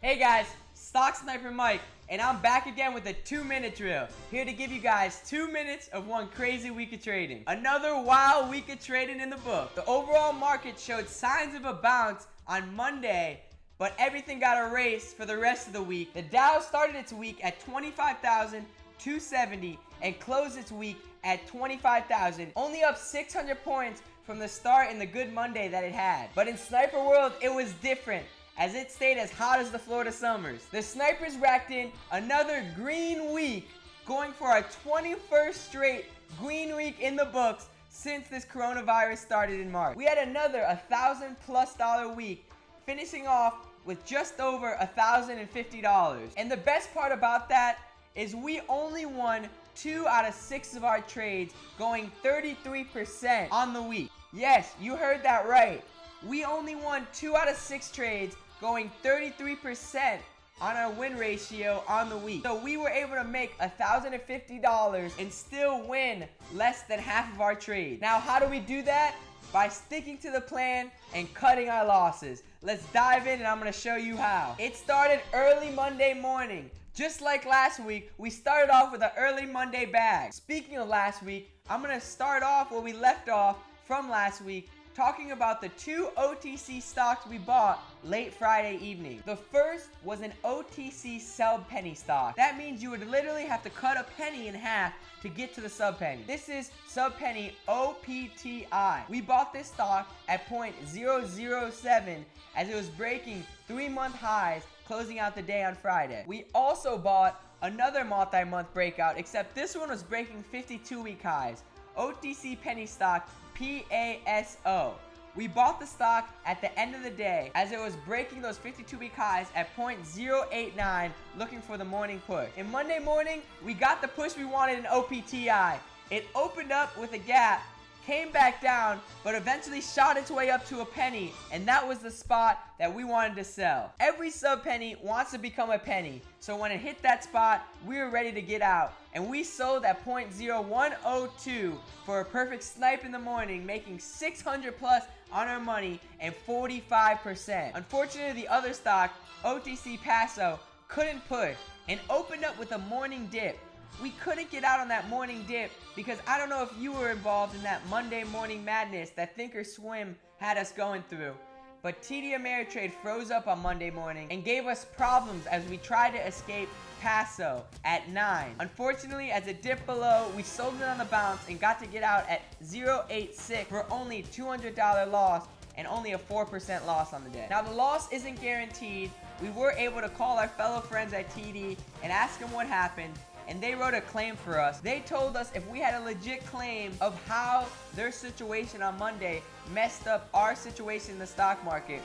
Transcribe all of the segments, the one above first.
Hey guys, Stock Sniper Mike, and I'm back again with a 2-minute drill. Here to give you guys 2 minutes of one crazy week of trading. Another wild week of trading in the book. The overall market showed signs of a bounce on Monday, but everything got erased for the rest of the week. The Dow started its week at 25,270 and closed its week at 25,000, only up 600 points from the start in the good Monday that it had. But in Sniper World, it was different, as it stayed as hot as the Florida summers. The snipers racked in another green week, going for our 21st straight green week in the books since this coronavirus started in March. We had another $1,000+ week, finishing off with just over $1,050. And the best part about that is we only won 2 out of 6 of our trades, going 33% on the week. Yes, you heard that right. We only won 2 out of 6 trades, going 33% on our win ratio on the week. So we were able to make $1,050 and still win less than half of our trades. Now, how do we do that? By sticking to the plan and cutting our losses. Let's dive in and I'm gonna show you how. It started early Monday morning. Just like last week, we started off with an early Monday bag. Speaking of last week, I'm gonna start off where we left off from last week, talking about the 2 OTC stocks we bought late Friday evening. The first was an OTC sub penny stock. That means you would literally have to cut a penny in half to get to the sub penny. This is sub penny OPTI. We bought this stock at 0.007 as it was breaking 3-month highs, closing out the day on Friday. We also bought another multi-month breakout, except this one was breaking 52-week highs. OTC penny stock PASO. We bought the stock at the end of the day as it was breaking those 52-week highs at 0.089, looking for the morning push. In Monday morning, we got the push we wanted in OPTI. It opened up with a gap, came back down, but eventually shot its way up to a penny, and that was the spot that we wanted to sell. Every sub penny wants to become a penny, so when it hit that spot, we were ready to get out, and we sold at 0.0102 for a perfect snipe in the morning, making 600+ on our money and 45%. Unfortunately, the other stock, OTC Paso, couldn't push and opened up with a morning dip. We couldn't get out on that morning dip because I don't know if you were involved in that Monday morning madness that Thinkorswim had us going through. But TD Ameritrade froze up on Monday morning and gave us problems as we tried to escape Paso at 9. Unfortunately, as it dipped below, we sold it on the bounce and got to get out at 0.86 for only $200 loss and only a 4% loss on the day. Now, the loss isn't guaranteed. We were able to call our fellow friends at TD and ask them what happened, and they wrote a claim for us. They told us if we had a legit claim of how their situation on Monday messed up our situation in the stock market,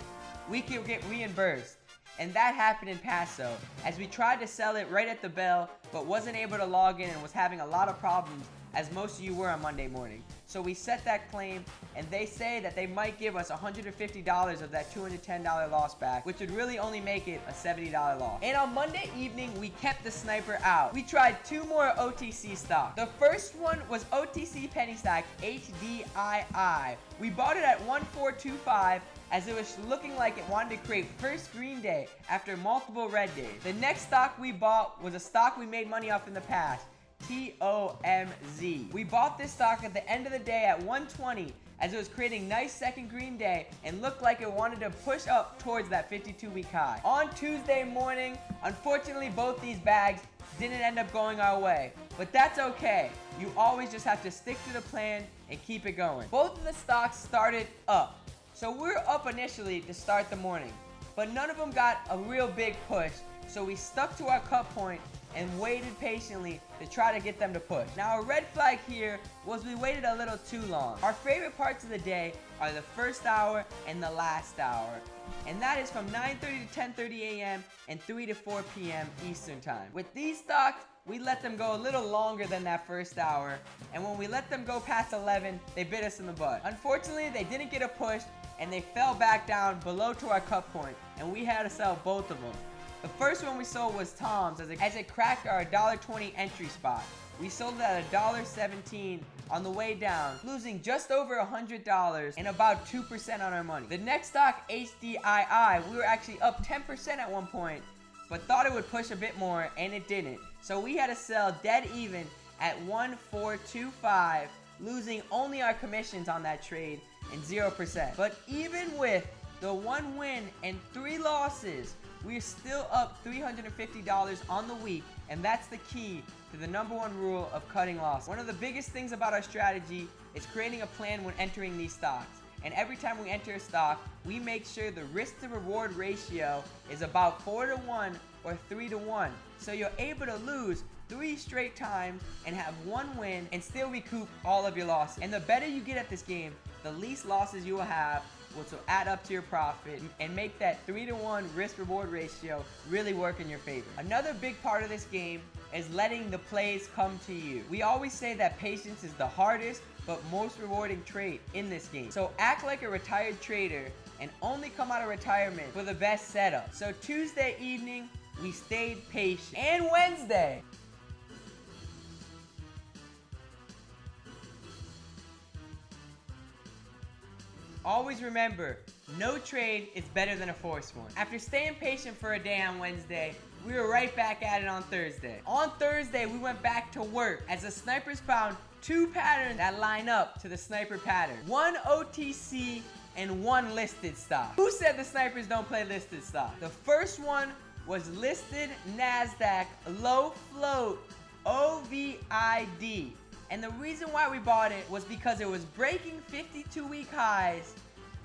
we could get reimbursed. And that happened in Paso, as we tried to sell it right at the bell, but wasn't able to log in and was having a lot of problems, as most of you were on Monday morning. So we set that claim, and they say that they might give us $150 of that $210 loss back, which would really only make it a $70 loss. And on Monday evening, we kept the sniper out. We tried 2 more OTC stocks. The first one was OTC penny stock HDII. We bought it at 1425 as it was looking like it wanted to create first green day after multiple red days. The next stock we bought was a stock we made money off in the past, TOMZ. We bought this stock at the end of the day at 120 as it was creating nice second green day and looked like it wanted to push up towards that 52-week high. On Tuesday morning, unfortunately, both these bags didn't end up going our way, but that's okay. You always just have to stick to the plan and keep it going. Both of the stocks started up, so we're up initially to start the morning, but none of them got a real big push, so we stuck to our cut point and waited patiently to try to get them to push. Now, a red flag here was we waited a little too long. Our favorite parts of the day are the first hour and the last hour, and that is from 9:30 to 10:30 a.m. and 3 to 4 p.m. Eastern time. With these stocks, we let them go a little longer than that first hour, and when we let them go past 11, they bit us in the butt. Unfortunately, they didn't get a push, and they fell back down below to our cut point, and we had to sell both of them. The first one we sold was Tom's as it cracked our $1.20 entry spot. we sold it at $1.17 on the way down, losing just over $100 and about 2% on our money. The next stock, HDII, we were actually up 10% at one point, but thought it would push a bit more, and it didn't. So we had to sell dead even at 1,425, losing only our commissions on that trade and 0%. But even with the 1 win and 3 losses, we're still up $350 on the week, and that's the key to the #1 rule of cutting losses. One of the biggest things about our strategy is creating a plan when entering these stocks. And every time we enter a stock, we make sure the risk to reward ratio is about 4-to-1 or 3-to-1. So you're able to lose 3 straight times and have 1 win and still recoup all of your losses. And the better you get at this game, the least losses you will have, which will add up to your profit and make that 3-to-1 risk reward ratio really work in your favor. Another big part of this game is letting the plays come to you. We always say that patience is the hardest but most rewarding trait in this game. So act like a retired trader and only come out of retirement for the best setup. So Tuesday evening, we stayed patient. And Wednesday, always remember, no trade is better than a forced one. After staying patient for a day on Wednesday, we were right back at it on Thursday. On Thursday, we went back to work as the snipers found 2 patterns that line up to the sniper pattern. 1 OTC and 1 listed stock. Who said the snipers don't play listed stock? The first one was listed NASDAQ low float OVID. And the reason why we bought it was because it was breaking 52-week highs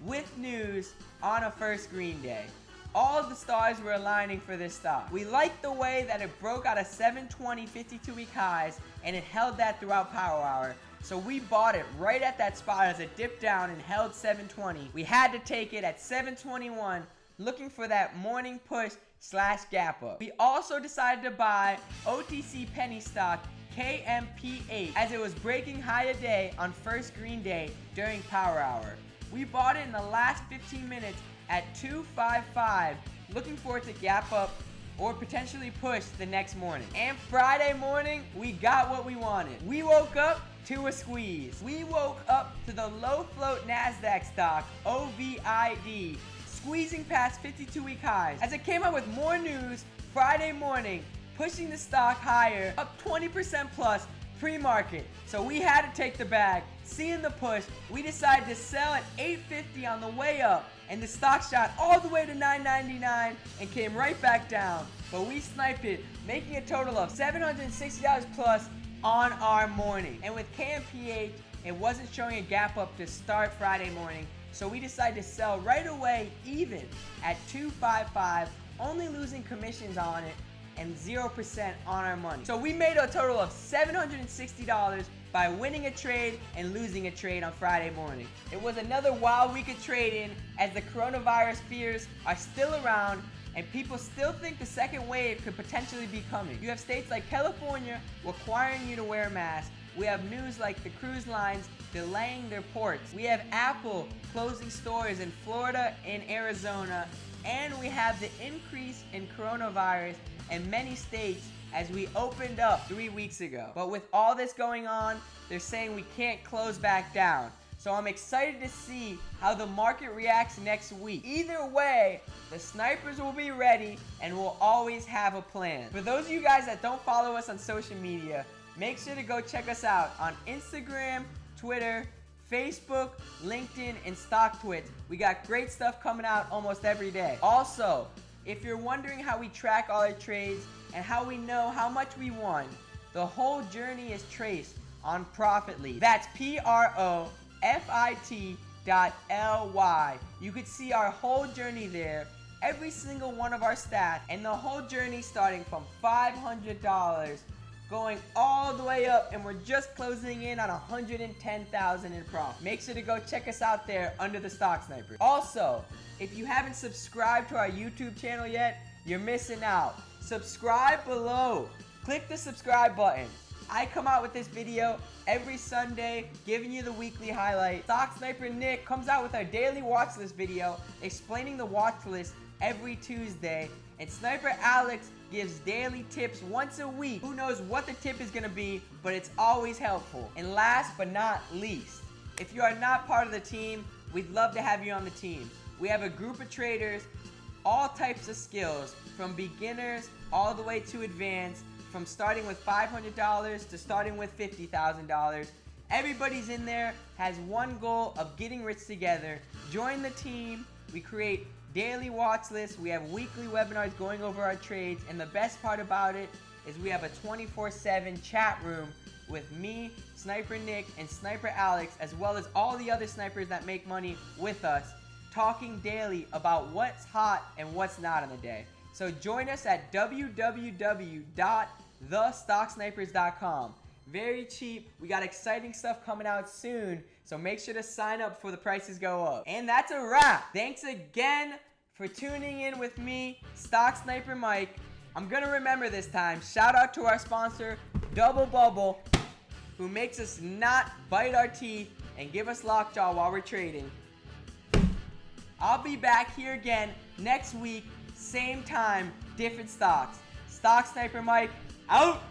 with news on a first green day. All of the stars were aligning for this stock. We liked the way that it broke out of 720 52-week highs and it held that throughout Power Hour. So we bought it right at that spot as it dipped down and held 720. We had to take it at 721, looking for that morning push / gap up. We also decided to buy OTC penny stock KMP8 as it was breaking high a day on first green day during Power Hour. We bought it in the last 15 minutes at 255, looking for it to gap up or potentially push the next morning. And Friday morning, we got what we wanted. We woke up to a squeeze. We woke up to the low float NASDAQ stock, OVID, squeezing past 52-week highs. As it came out with more news Friday morning, pushing the stock higher, up 20% plus pre-market. So we had to take the bag. Seeing the push, we decided to sell at $8.50 on the way up, and the stock shot all the way to $9.99 and came right back down. But we sniped it, making a total of $760 plus on our morning. And with KMPH, it wasn't showing a gap up to start Friday morning, so we decided to sell right away even at $255, only losing commissions on it and 0% on our money. So we made a total of $760 by winning a trade and losing a trade on Friday morning. It was another wild week of trading as the coronavirus fears are still around and people still think the second wave could potentially be coming. You have states like California requiring you to wear a mask. We have news like the cruise lines delaying their ports. We have Apple closing stores in Florida and Arizona. And we have the increase in coronavirus in many states as we opened up 3 weeks ago. But with all this going on, they're saying we can't close back down. So I'm excited to see how the market reacts next week. Either way, the snipers will be ready and we'll always have a plan. For those of you guys that don't follow us on social media, make sure to go check us out on Instagram, Twitter, Facebook, LinkedIn, and StockTwits. We got great stuff coming out almost every day. Also, if you're wondering how we track all our trades and how we know how much we won, the whole journey is traced on Profitly. That's PROFIT.LY. You could see our whole journey there, every single one of our stats, and the whole journey starting from $500 going all the way up, and we're just closing in on $110,000 in profit. Make sure to go check us out there under the Stock Sniper. Also, if you haven't subscribed to our YouTube channel yet, you're missing out. Subscribe below. Click the subscribe button. I come out with this video every Sunday, giving you the weekly highlight. Stock Sniper Nick comes out with our daily watch list video, explaining the watch list every Tuesday. And Sniper Alex gives daily tips once a week. Who knows what the tip is going to be, but it's always helpful. And last but not least, if you are not part of the team, we'd love to have you on the team. We have a group of traders, all types of skills, from beginners all the way to advanced, from starting with $500 to starting with $50,000. Everybody's in there, has one goal of getting rich together. Join the team. We create daily watch lists. We have weekly webinars going over our trades. And the best part about it is we have a 24/7 chat room with me, Sniper Nick, and Sniper Alex, as well as all the other snipers that make money with us, talking daily about what's hot and what's not on the day. So join us at www.thestocksnipers.com. Very cheap. We got exciting stuff coming out soon, so make sure to sign up before the prices go up. And that's a wrap. Thanks again for tuning in with me, Stock Sniper Mike. I'm gonna remember this time. Shout out to our sponsor, Double Bubble, who makes us not bite our teeth and give us lockjaw while we're trading. I'll be back here again next week, same time, different stocks. Stock Sniper Mike, out!